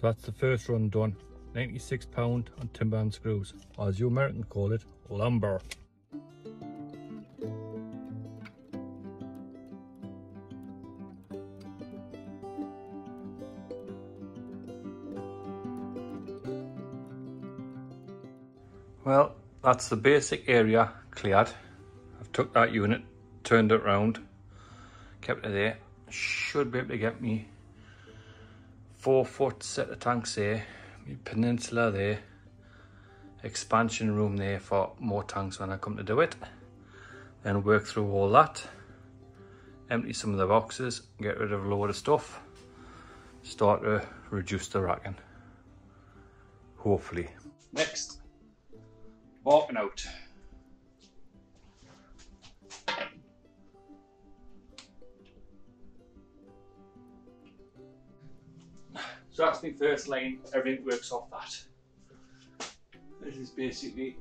So that's the first run done. £96 on timber and screws, or as you Americans call it, lumber. Well, that's the basic area cleared. I've took that unit, turned it round, kept it there. Should be able to get me 4-foot set of tanks there, my peninsula there, expansion room there for more tanks when I come to do it. Then work through all that, empty some of the boxes, get rid of a load of stuff, start to reduce the racking, hopefully. Next, walking out. So that's my first line, everything works off that. This is basically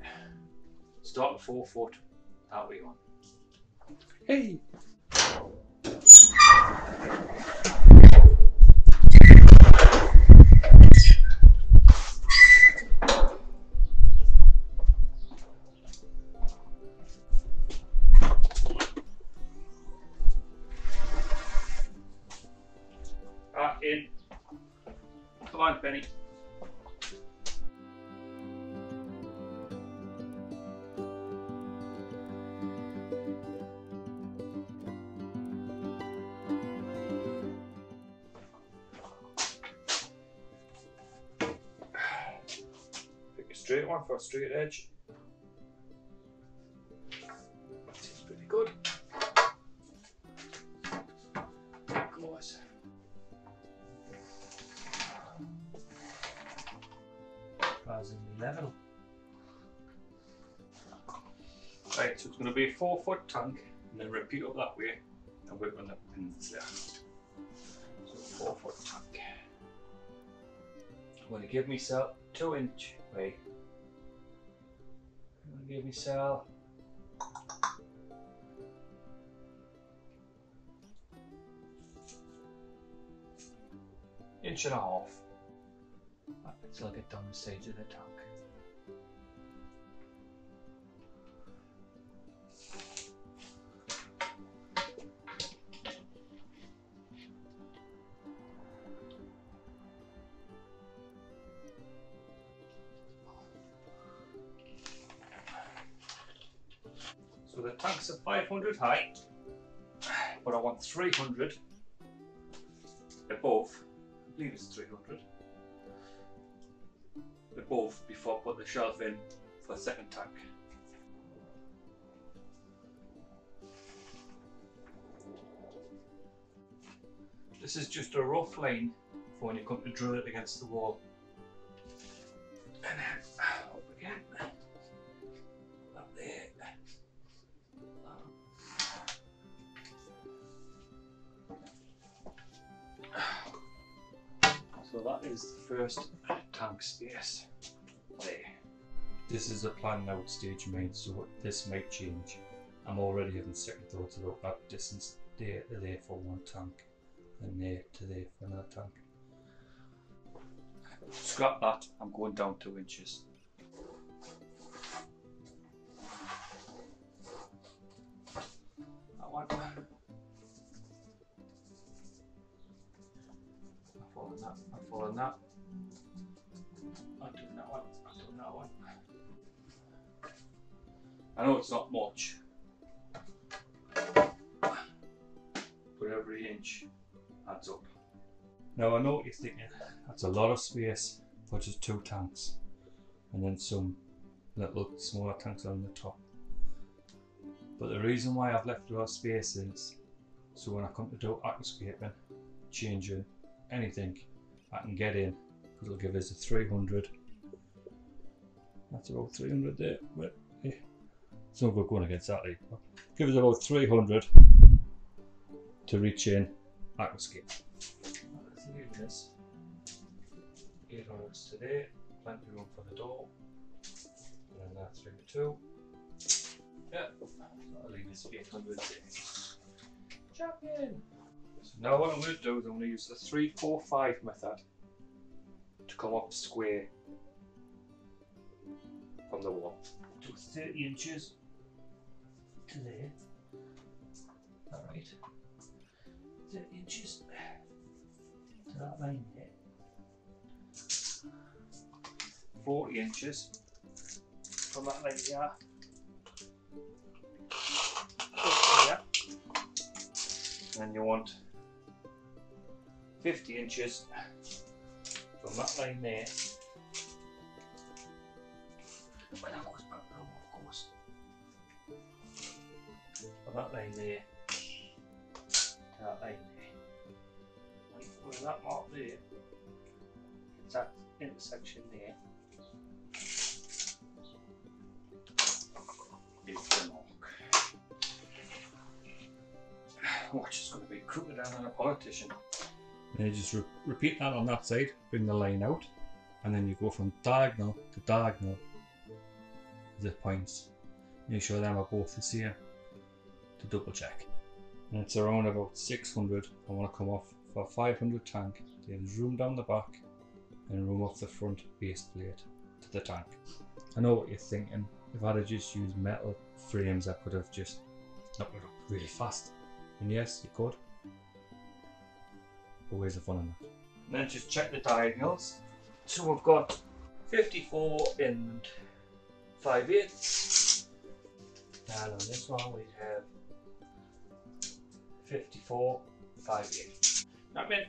start at 4 foot, that way on. Hey! In. Come on, Penny. Pick a straight one for a straight edge. Seems pretty good. There it goes. As in level. Right, so it's going to be a 4 foot tank and then repeat up that way and work on the pins there. So 4 foot tank. I'm going to give myself 2 inch weight. I'm going to give myself inch and a half. Until I get down the sides of the tank. So the tanks are 500 high, but I want 300 above. I believe it's 300. Above before I put the shelf in for the second tank. This is just a rough line for when you come to drill it against the wall. And then up again. Up there. So that is the first tank space there. This is a planned out stage main, so this might change. I'm already having second thoughts about that distance there to there for one tank and there to there for another tank. Scrap that, I'm going down 2 inches. That one. I'm following that. I'm doing that one. I'm doing that one. I know it's not much, but every inch adds up. Now I know what you're thinking, that's a lot of space for just 2 tanks and then some little smaller tanks on the top. But the reason why I've left a lot of space is so when I come to do aquascaping, changing anything, I can get in, because it'll give us a 300. That's about 300 there, but yeah, it's not good going against that. Give us about 300 to reach in aquascape. Let's leave this 800 today, plenty of room for the door, and that's 32. Yeah, I'll leave this 800 there. Jump in! So now what I'm going to do is I'm going to use the 3-4-5 method. to come up square from the wall. So 30 inches to there. Alright. 30 inches to that line there. 40 inches from that line here. Up here. And then you want 50 inches from that line there. Well, that goes back down, of course. From that line there to that line there. With that mark there, it's that intersection there. Is the mark. Watch is going to be crooked down than a politician. And you just repeat that on that side, bring the line out, and then you go from diagonal to diagonal. The points. Make sure them are both the same to double check. And it's around about 600. I want to come off for 500 tank. There's room down the back and room off the front base plate to the tank. I know what you're thinking. If I'd have just used metal frames, I could have just knocked it up really fast. And yes, you could. But where's the fun in that? And then just check the diagonals. So we've got 54 and 5/8. And on this one we have 54, 5/8. Now then,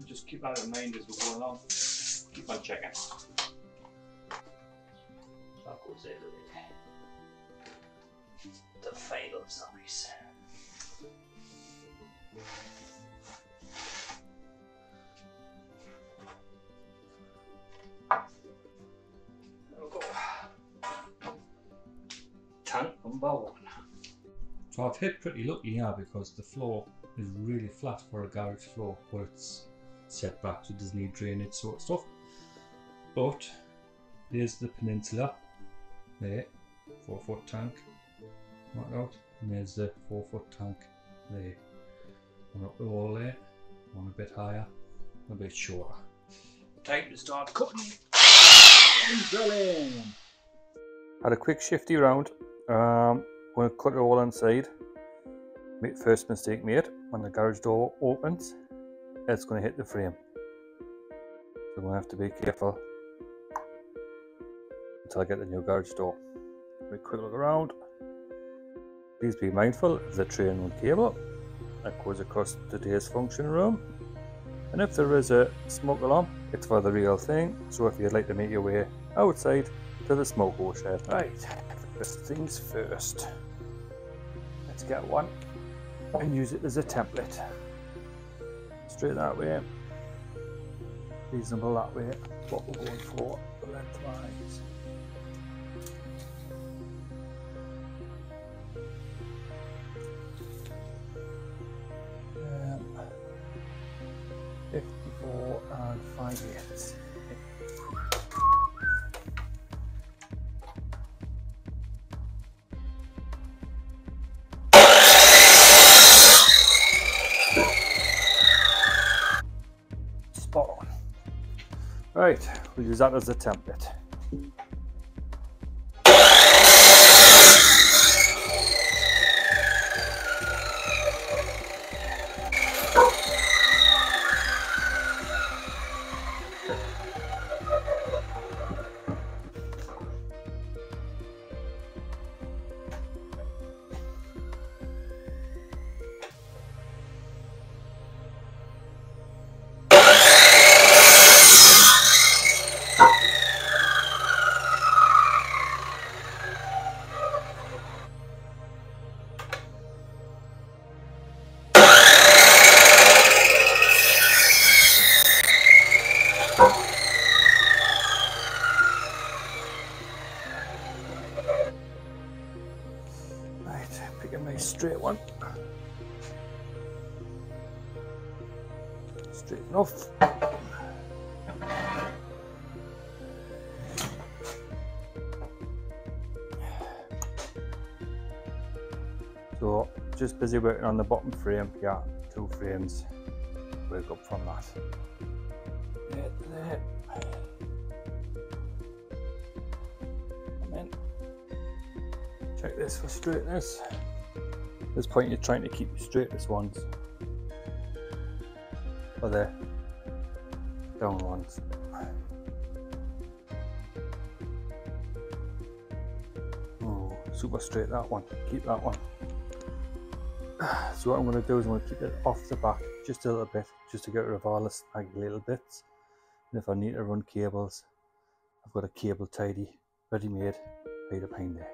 just keep that in mind as we go along. Keep on checking. That goes there to the final size. There we go. Tank number 1. So I've hit pretty lucky here because the floor is really flat for a garage floor, but it's set back so it doesn't need drainage sort of stuff. But there's the peninsula there, 4-foot tank marked out, and there's the 4-foot tank there. One up the wall there, one a bit higher, a bit shorter. Time to start cutting and drilling. Had a quick shifty round. When I cut it all inside, first mistake made, when the garage door opens, it's going to hit the frame. So I'm going to have to be careful until I get the new garage door. We quick look around. Please be mindful of the train one cable that goes across today's function room. And if there is a smoke alarm, it's for the real thing. So if you'd like to make your way outside to the smoke hole shed. Right, first things first. Let's get one and use it as a template. Straight that way. Reasonable that way. What we're going for lengthwise. Um, 54 and 5/8. Spot on. Right, we'll use that as a template. Pick a nice straight one. Straight enough. So just busy working on the bottom frame. Yeah, 2 frames. Work up from that. There. Check this for straightness. There's point in trying to keep the straightest ones. Or the down ones. Oh, super straight that one. Keep that one. So what I'm going to do is I'm going to keep it off the back just a little bit, just to get rid of all the snaggy little bits. And if I need to run cables, I've got a cable tidy ready made right behind there.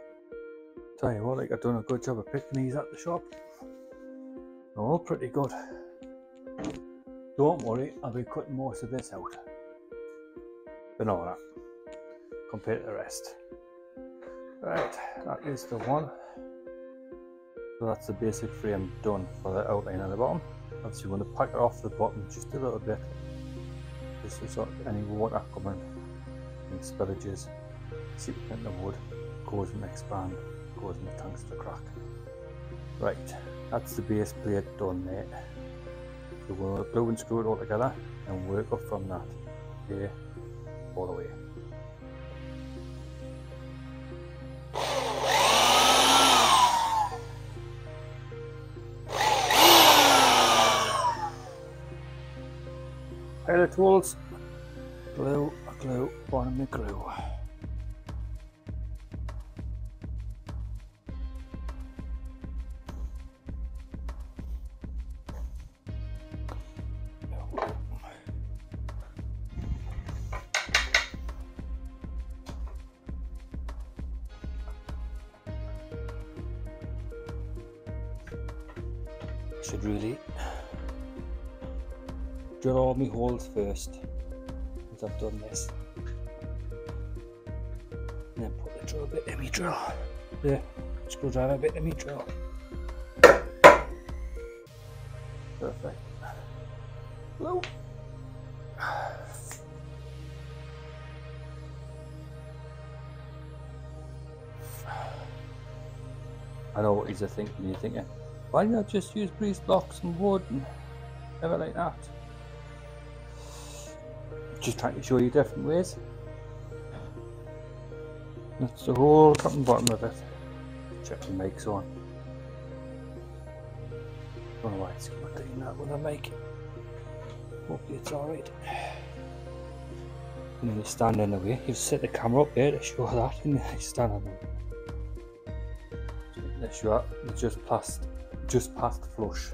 Tell you what, like, I've done a good job of picking these at the shop. They're all pretty good. Don't worry, I'll be cutting most of this out. But no, that compared to the rest. Right, that is the one. So that's the basic frame done for the outline on the bottom. Obviously, we're going to pack it off the bottom just a little bit, just to sort of any water coming, any spillages, seeping into the wood, goes and expand, goes in the tanks to crack. Right, that's the base plate done there. So we're going to glue and screw it all together and work up from that, here, all the way. Pilot tools, glue, bottom of glue. Should really drill all my holes first, once I've done this, and then put the drill bit in my drill, the screwdriver bit in my drill. Perfect. Glue. I know what you're thinking. You're thinking, why not just use grease blocks and wood and everything like that? Just trying to show you different ways. That's the whole top and bottom of it. Check the mic's on. Don't know why it's doing that with a mic. Hopefully it's alright. And then you stand in the way. You set the camera up there to show that, and then you stand in the way. Make sure it's just past flush.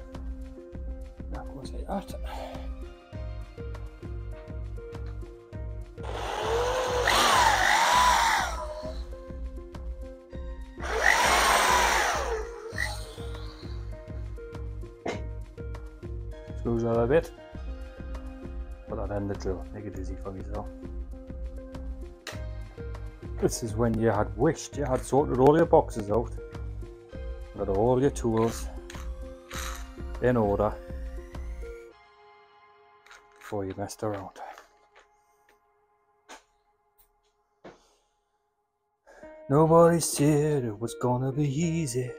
That goes like that. Screws out a bit. Put that in the drill. Make it easy for yourself. This is when you had wished you had sorted all your boxes out. Got all your tools in order before you messed around. Nobody said it was gonna be easy,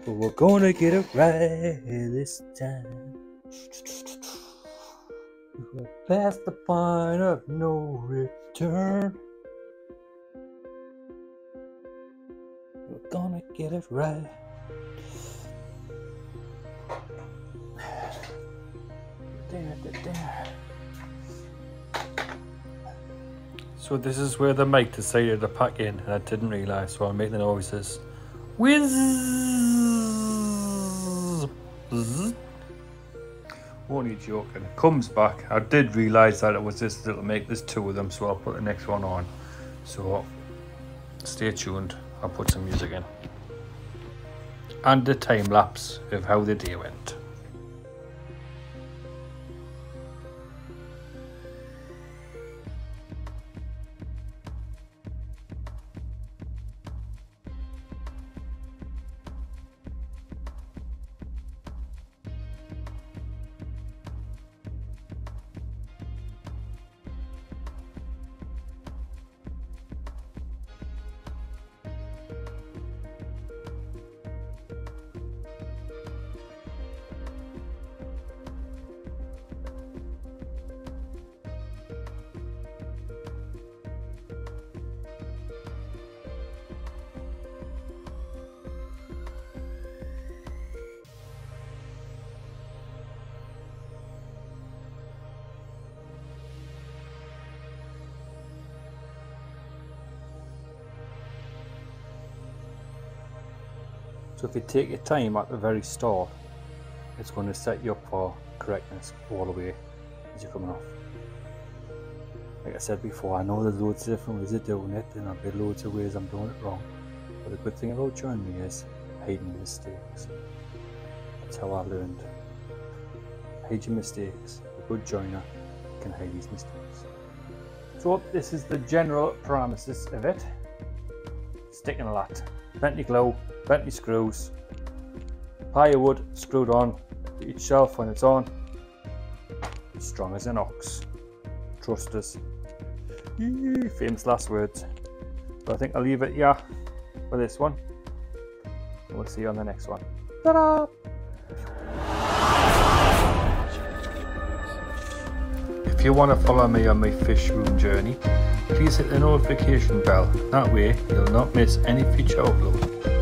but we're gonna get it right this time. We're past the point of no return. We're gonna get it right. So this is where the mic decided to pack in, and I didn't realise, so I'll make the noises. Whiz! Only joking. It comes back. I did realise that it was this little mic. There's two of them, so I'll put the next one on. So stay tuned. I'll put some music in. And a time lapse of how the day went. So if you take your time at the very start, it's going to set you up for correctness all the way as you're coming off. Like I said before, I know there's loads of different ways of doing it, and there'll be loads of ways I'm doing it wrong. But the good thing about joining me is hiding mistakes. That's how I learned. Hide your mistakes. A good joiner can hide his mistakes. So this is the general parameters of it. Sticking a lot. Plenty glue, plenty screws. Higher wood screwed on to each shelf when it's on. Strong as an ox. Trust us. Famous last words. But I think I'll leave it here for this one. And we'll see you on the next one. Ta-da! If you want to follow me on my fish room journey, please hit the notification bell. That way you'll not miss any future upload.